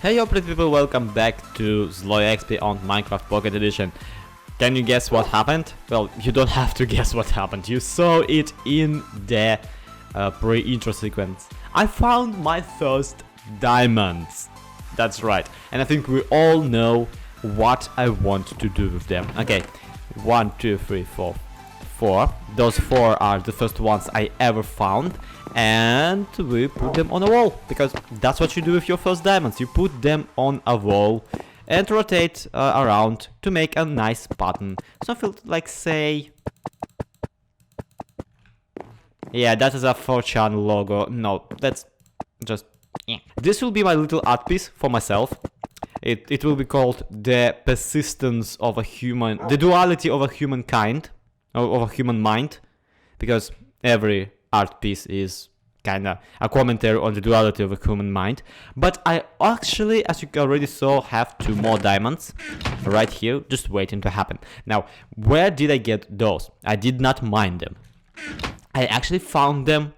Hey yo pretty people, welcome back to Slow XP on Minecraft Pocket Edition. Can you guess what happened? Well, you don't have to guess what happened, you saw it in the pre-intro sequence. I found my first diamonds. That's right, and I think we all know what I want to do with them. Okay, 1, 2, 3, 4. Those 4 are the first ones I ever found, and we put them on a wall, because that's what you do with your first diamonds. You put them on a wall and rotate around to make a nice pattern. Something like, say... Yeah, that is a 4chan logo. No, that's just... This will be my little art piece for myself. It will be called the persistence of a human... The duality of a humankind. Of a human mind, because every art piece is kinda a commentary on the duality of a human mind. But I actually, as you already saw, have 2 more diamonds right here, just waiting to happen. Now, where did I get those? I did not mine them. I actually found them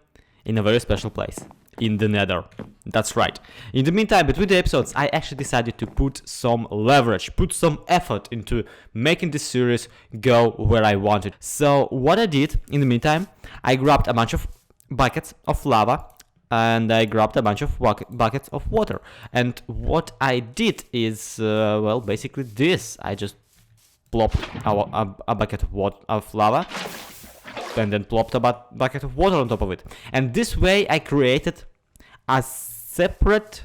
in a very special place. In the Nether. That's right. In the meantime, between the episodes, I actually decided to put some leverage, put some effort into making this series go where I wanted. So what I did in the meantime, I grabbed a bunch of buckets of lava and I grabbed a bunch of buckets of water. And what I did is, well, basically this. I just plopped a bucket of lava and then plopped a bucket of water on top of it. And this way I created a separate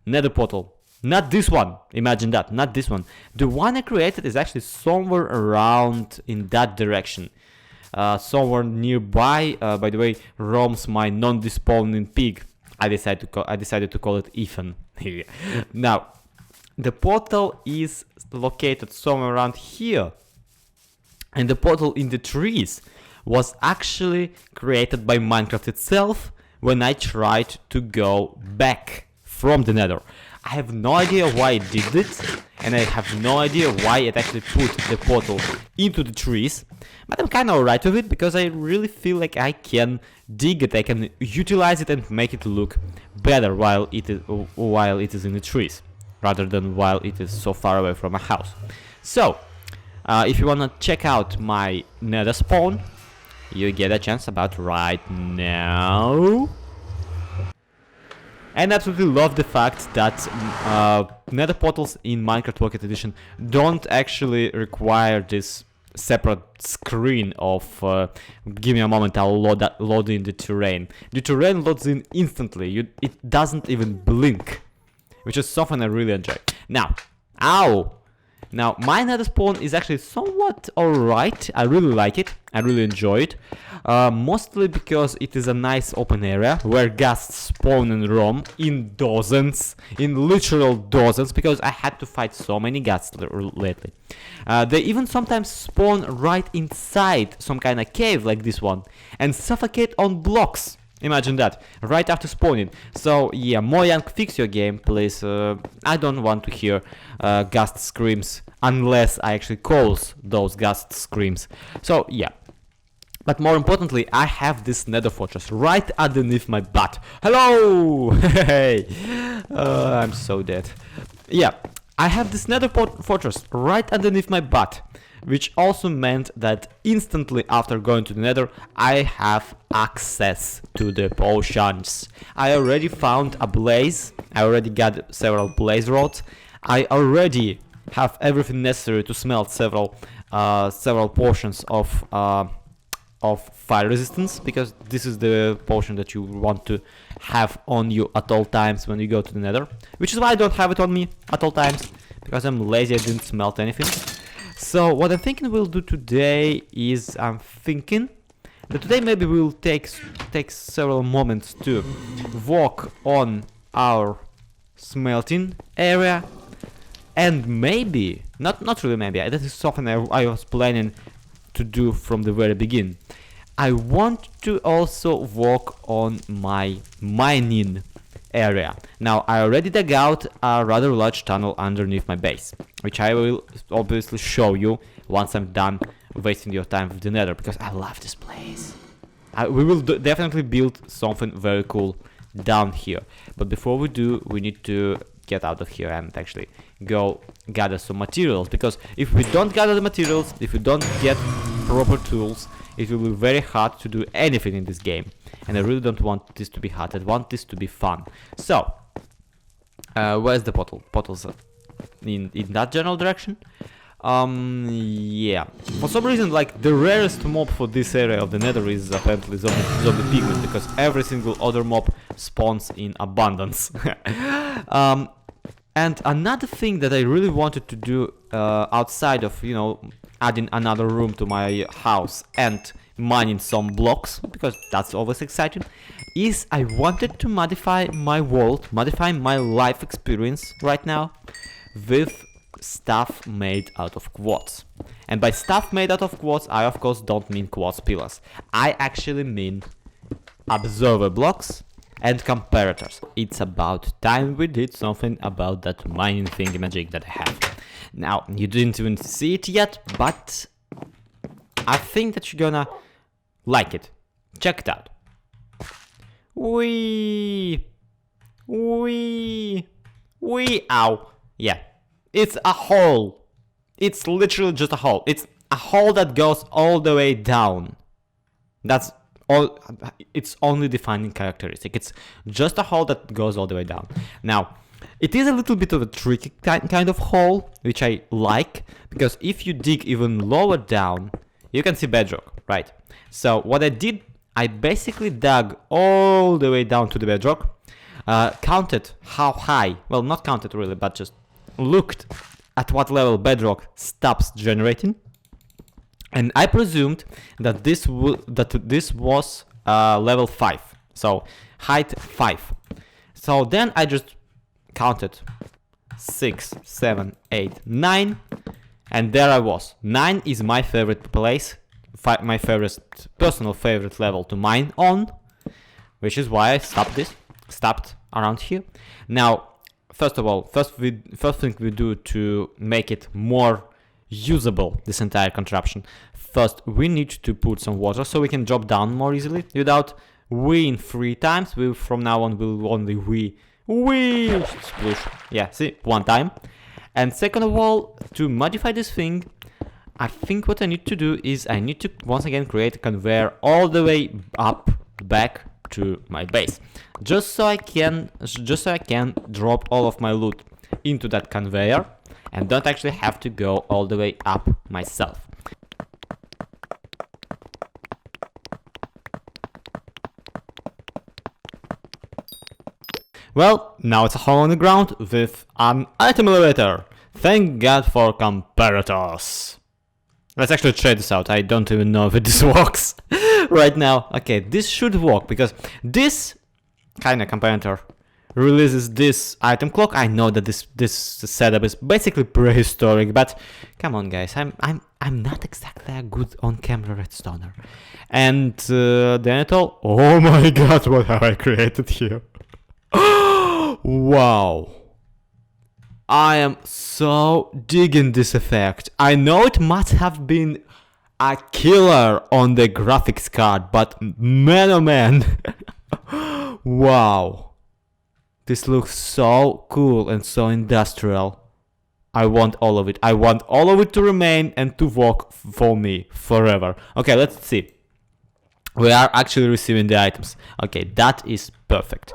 Nether Portal. Not this one, imagine that, not this one. The one I created is actually somewhere around in that direction. Somewhere nearby, by the way, roams my non-despawning pig. I decided to call it Ethan. Now, the portal is located somewhere around here. And the portal in the trees was actually created by Minecraft itself when I tried to go back from the Nether. I have no idea why it did it, and I have no idea why it actually put the portal into the trees, but I'm kinda alright with it, because I really feel like I can dig it, I can utilize it and make it look better while it is in the trees, rather than while it is so far away from a house. So, if you wanna check out my Nether spawn, you get a chance about right now. And I absolutely love the fact that Nether portals in Minecraft Pocket Edition don't actually require this separate screen of give me a moment, I'll load in the terrain. The terrain loads in instantly, it doesn't even blink, which is something I really enjoy. Now, Now, my Nether spawn is actually somewhat alright. I really like it. I really enjoy it. Mostly because it is a nice open area where ghasts spawn and roam in dozens, in literal dozens, because I had to fight so many ghasts lately. They even sometimes spawn right inside some kind of cave like this one and suffocate on blocks. Imagine that, right after spawning. So yeah, Mojang, fix your game, please. I don't want to hear ghast screams unless I actually calls those ghast screams. So yeah. But more importantly, I have this Nether Fortress right underneath my butt. Hello! Hey! I'm so dead. Yeah, I have this Nether Fortress right underneath my butt, which also meant that instantly after going to the Nether, I have access to the potions. I already found a blaze, I already got several blaze rods, I already have everything necessary to smelt several portions of fire resistance, because this is the potion that you want to have on you at all times when you go to the Nether, which is why I don't have it on me at all times, because I'm lazy, I didn't smelt anything. So what I'm thinking we'll do today is, I'm thinking that today maybe we'll take several moments to walk on our smelting area, and maybe, not really maybe, that is something I was planning to do from the very beginning. I want to also walk on my mining area. Now, I already dug out a rather large tunnel underneath my base, which I will obviously show you once I'm done wasting your time with the Nether, because I love this place. We will definitely build something very cool down here, but before we do, we need to get out of here and actually go gather some materials, because if we don't gather the materials, if we don't get proper tools, it will be very hard to do anything in this game, and I really don't want this to be hard. I want this to be fun. So where's the portal? Portal's in that general direction. Yeah, for some reason, like, the rarest mob for this area of the Nether is apparently zombie pigment, because every single other mob spawns in abundance. And another thing that I really wanted to do outside of, you know, adding another room to my house and mining some blocks, because that's always exciting, is I wanted to modify my world, modify my life experience right now with stuff made out of quartz. And by stuff made out of quartz, I of course don't mean quartz pillars. I actually mean observer blocks and comparators. It's about time we did something about that mining thingy magic that I have. Now, you didn't even see it yet, but I think that you're gonna like it. Check it out. Wee, ow. Yeah. It's a hole. It's literally just a hole. It's a hole that goes all the way down. That's all. It's only defining characteristic. It's just a hole that goes all the way down. Now, it is a little bit of a tricky kind of hole, which I like, because if you dig even lower down, you can see bedrock, right? So what I did, I basically dug all the way down to the bedrock, counted how high, well, not counted really, but just looked at what level bedrock stops generating, and I presumed that this was level 5, so height 5. So then I just counted 6, 7, 8, 9, and there I was. 9 is my favorite place, my personal favorite level to mine on, which is why I stopped around here. Now, first of all, first thing we do to make it more usable, this entire contraption, first we need to put some water so we can drop down more easily without weeing 3 times. We from now on will only wee sploosh. Yeah, see, 1 time. And second of all, to modify this thing, I think what I need to do is I need to once again create a conveyor all the way up back to my base, just so I can drop all of my loot into that conveyor and don't actually have to go all the way up myself. Well, now it's a hole on the ground with an item elevator. Thank God for comparators. Let's actually try this out. I don't even know if this works right now. Okay, this should work, because this kind of comparator releases this item clock. I know that this setup is basically prehistoric, but come on, guys, I'm not exactly a good on-camera redstoner. And then it all. Oh my God, what have I created here? Wow. I am so digging this effect. I know it must have been a killer on the graphics card, but man oh man. Wow. This looks so cool and so industrial. I want all of it. I want all of it to remain and to work for me forever. Okay, let's see. We are actually receiving the items. Okay, that is perfect.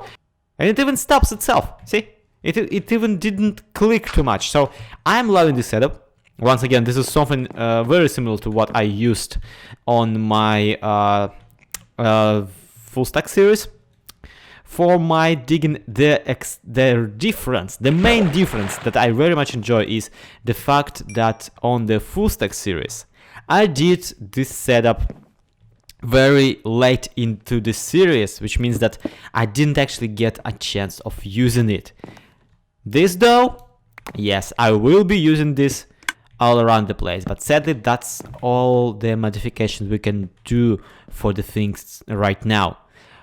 And it even stops itself. See? It even didn't click too much. So I'm loving this setup. Once again, this is something very similar to what I used on my full stack series. For my digging, the main difference that I very much enjoy is the fact that on the full stack series, I did this setup very late into the series, which means that I didn't actually get a chance of using it. This though, yes, I will be using this all around the place, but sadly that's all the modifications we can do for the things right now.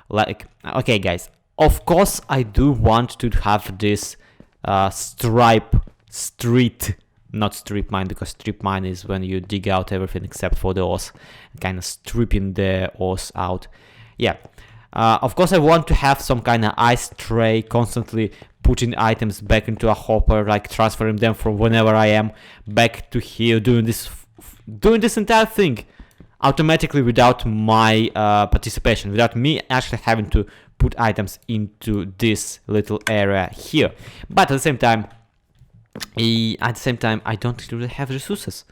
Like, okay guys, of course I do want to have this street, not strip mine, because strip mine is when you dig out everything except for the ores, kind of stripping the ores out. Yeah, of course I want to have some kind of ice tray constantly putting items back into a hopper, like transferring them from whenever I am back to here, doing this entire thing automatically without my participation, without me actually having to put items into this little area here. But at the same time, I don't really have resources.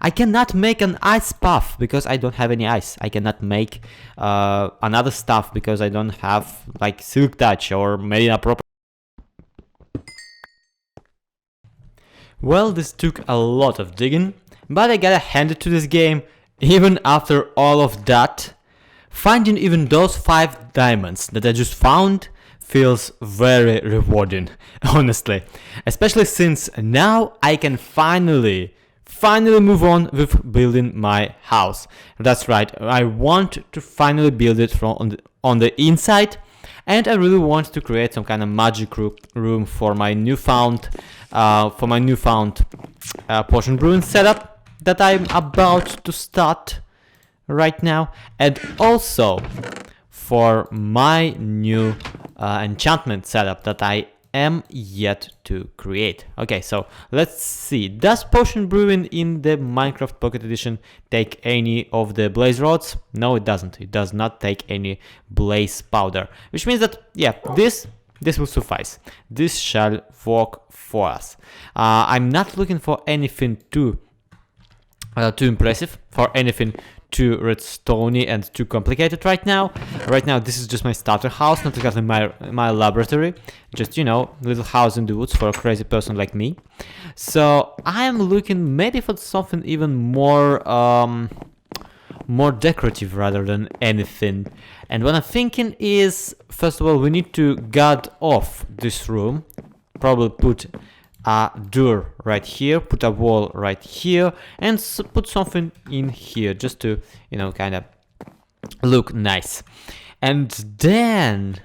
I cannot make an ice path because I don't have any ice. I cannot make another stuff because I don't have like silk touch or maybe a proper. Well, this took a lot of digging, but I gotta hand it to this game. Even after all of that, finding even those 5 diamonds that I just found feels very rewarding, honestly. Especially since now I can finally move on with building my house. That's right, I want to finally build it from on the inside, and I really want to create some kind of magic room for my newfound potion brewing setup that I'm about to start right now, and also for my new enchantment setup that I am yet to create. Okay, so let's see. Does potion brewing in the Minecraft Pocket Edition take any of the blaze rods? No, it doesn't. It does not take any blaze powder, which means that, yeah, this will suffice. This shall work for us. I'm not looking for anything too impressive, for anything too redstone-y and too complicated right now. Right now, this is just my starter house, not exactly my laboratory. Just, you know, little house in the woods for a crazy person like me. So I am looking maybe for something even more decorative rather than anything. And what I'm thinking is, first of all, we need to guard off this room. Probably put a door right here, put a wall right here, and put something in here just to, you know, kind of look nice. And then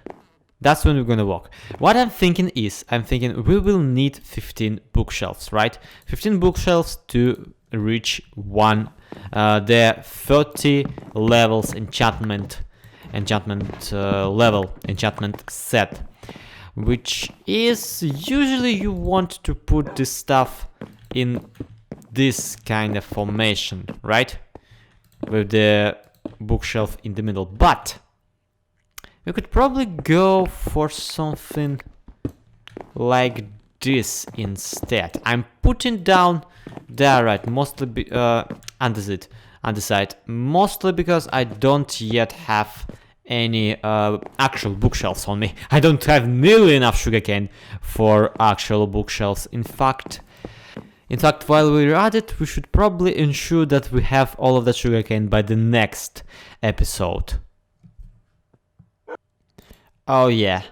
that's when we're gonna walk. What I'm thinking is, we will need 15 bookshelves, right? 15 bookshelves to reach the 30 levels enchantment set, which is usually you want to put this stuff in this kind of formation, right? With the bookshelf in the middle. But we could probably go for something like this instead. I'm putting down there, right, mostly underside, mostly because I don't yet have any actual bookshelves on me. I don't have nearly enough sugarcane for actual bookshelves. In fact, while we're at it, we should probably ensure that we have all of that sugarcane by the next episode. Oh yeah,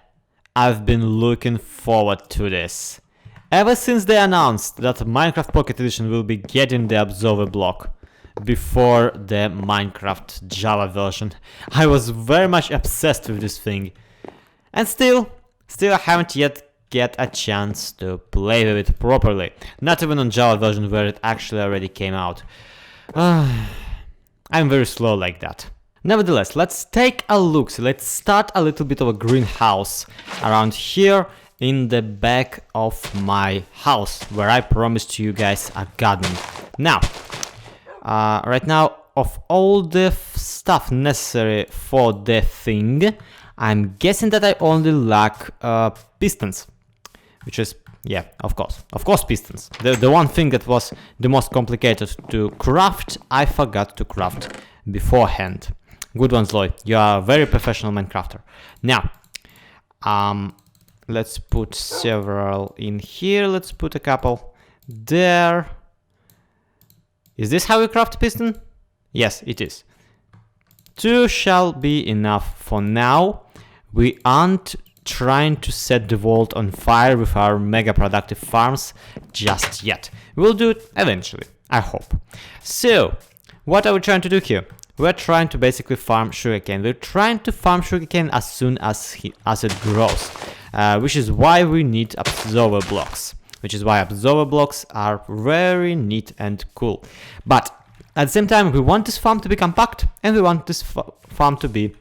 I've been looking forward to this. Ever since they announced that Minecraft Pocket Edition will be getting the observer block before the Minecraft Java version, I was very much obsessed with this thing. And still I haven't yet get a chance to play with it properly. Not even on Java version where it actually already came out. I'm very slow like that. Nevertheless, let's take a look. So let's start a little bit of a greenhouse around here in the back of my house, where I promised you guys a garden. Now, right now, of all the stuff necessary for the thing, I'm guessing that I only lack pistons, which is, yeah, of course pistons. The one thing that was the most complicated to craft, I forgot to craft beforehand. Good ones, Lloyd. You are a very professional Minecrafter. Now, let's put several in here. Let's put a couple there. Is this how we craft piston? Yes, it is. 2 shall be enough for now. We aren't trying to set the world on fire with our mega productive farms just yet. We'll do it eventually, I hope. So, what are we trying to do here? We're trying to basically farm sugarcane. We're trying to farm sugarcane as soon as it grows, which is why we need observer blocks. Which is why observer blocks are very neat and cool. But at the same time, we want this farm to be compact, and we want this farm to be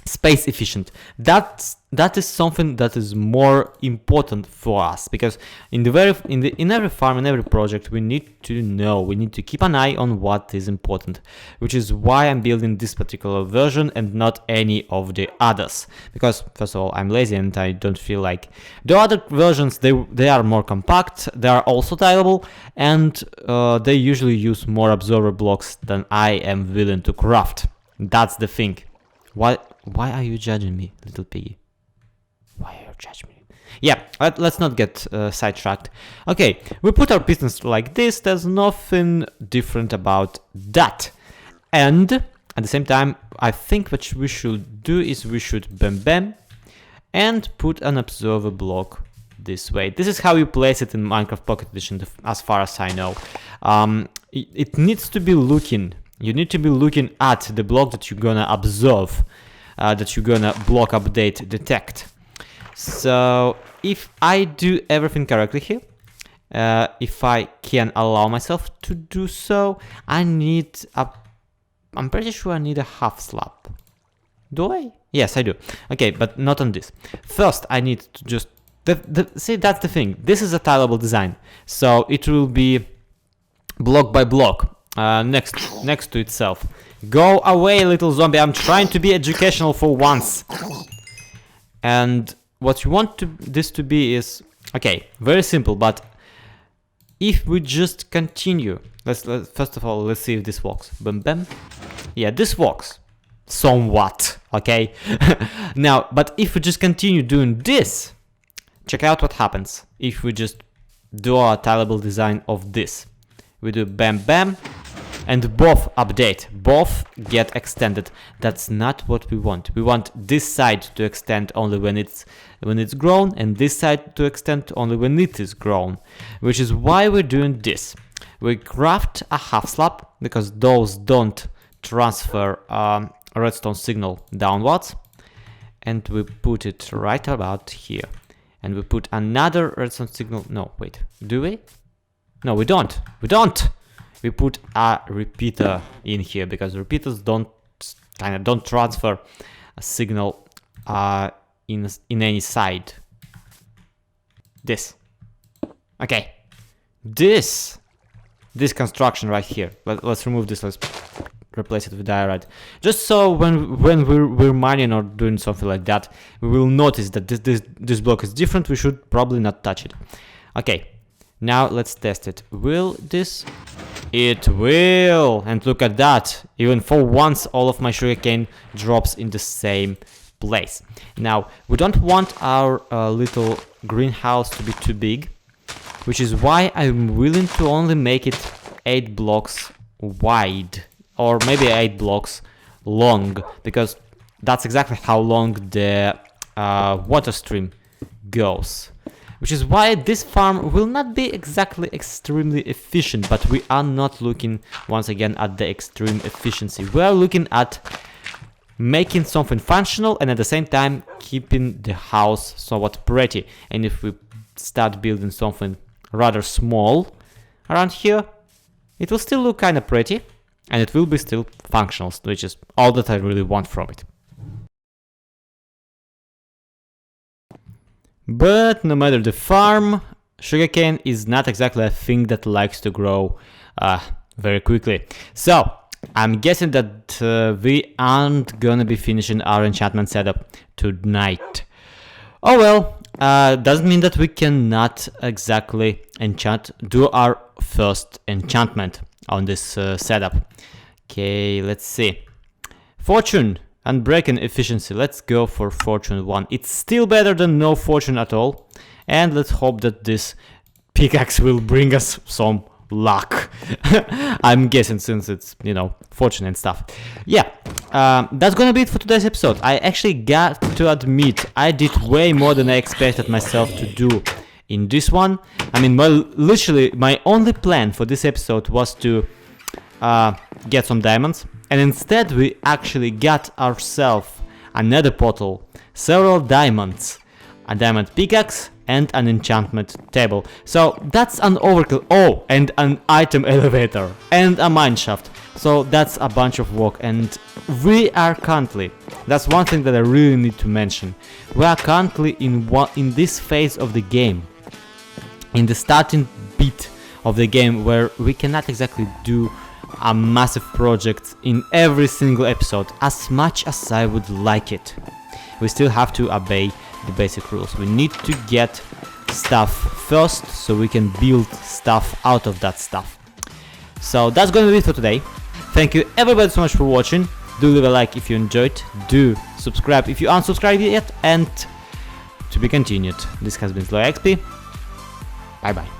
space efficient. That is something that is more important for us, because in every farm, in every project, we need to keep an eye on what is important, which is why I'm building this particular version and not any of the others, because first of all, I'm lazy and I don't feel like the other versions. They are more compact, they are also tileable, and they usually use more observer blocks than I am willing to craft. That's the thing. Why are you judging me, little piggy? Why are you judging me? Yeah, let's not get sidetracked. Okay, we put our pistons like this. There's nothing different about that. And at the same time, I think what we should do is we should bam and put an observer block this way. This is how you place it in Minecraft Pocket Edition, as far as I know. It needs to be looking. You need to be looking at the block that you're gonna observe, that you're gonna block, update, detect. So if I do everything correctly here, if I can allow myself to do so, I'm pretty sure I need a half slab. Do I? Yes, I do. Okay, but not on this. First, I need to just... see, that's the thing. This is a tileable design, so it will be block by block. Next to itself. Go away, little zombie. I'm trying to be educational for once. And what you want this to be is, okay, very simple. But if we just continue, let's first of all, let's see if this works. Bam. Yeah, this works somewhat. Okay. Now, but if we just continue doing this, check out what happens if we just do our tileable design of this. We do bam, and both update, both get extended. That's not what we want. We want this side to extend only when it's grown, and this side to extend only when it is grown, which is why we're doing this. We craft a half slab because those don't transfer redstone signal downwards, and we put it right about here. And we put another redstone signal. No, wait, do we? No, we don't. We put a repeater in here because repeaters don't transfer a signal in any side. This. Okay. This construction right here. Let's remove this. Let's replace it with diorite. Just so when we're mining or doing something like that, we will notice that this block is different. We should probably not touch it. Okay. Now let's test it. Will this? It will! And look at that! Even for once all of my sugarcane drops in the same place. Now, we don't want our little greenhouse to be too big, which is why I'm willing to only make it 8 blocks wide, or maybe 8 blocks long, because that's exactly how long the water stream goes. Which is why this farm will not be exactly extremely efficient, but we are not looking once again at the extreme efficiency. We are looking at making something functional and at the same time keeping the house somewhat pretty. And if we start building something rather small around here, it will still look kind of pretty and it will be still functional, which is all that I really want from it. But no matter the farm, sugarcane is not exactly a thing that likes to grow very quickly. So I'm guessing that we aren't gonna be finishing our enchantment setup tonight. Oh well, doesn't mean that we cannot exactly do our first enchantment on this setup. Okay, let's see. Fortune. Unbreaking efficiency. Let's go for fortune 1. It's still better than no fortune at all. And let's hope that this pickaxe will bring us some luck. I'm guessing since it's, you know, fortune and stuff. Yeah, that's gonna be it for today's episode. I actually got to admit I did way more than I expected myself to do in this one. I mean, literally my only plan for this episode was to get some diamonds. And instead we actually got ourselves a Nether Portal, several diamonds, a diamond pickaxe, and an enchantment table. So that's an overkill. Oh, and an item elevator, and a mineshaft. So that's a bunch of work, and we are currently That's one thing that I really need to mention. We are currently in this phase of the game, in the starting bit of the game, where we cannot exactly do a massive project in every single episode as much as I would like it. We still have to obey the basic rules. We need to get stuff first so we can build stuff out of that stuff. So that's gonna be it for today. Thank you everybody so much for watching. Do leave a like if you enjoyed, do subscribe if you aren't subscribed yet, and to be continued. This has been Slow XP. Bye bye.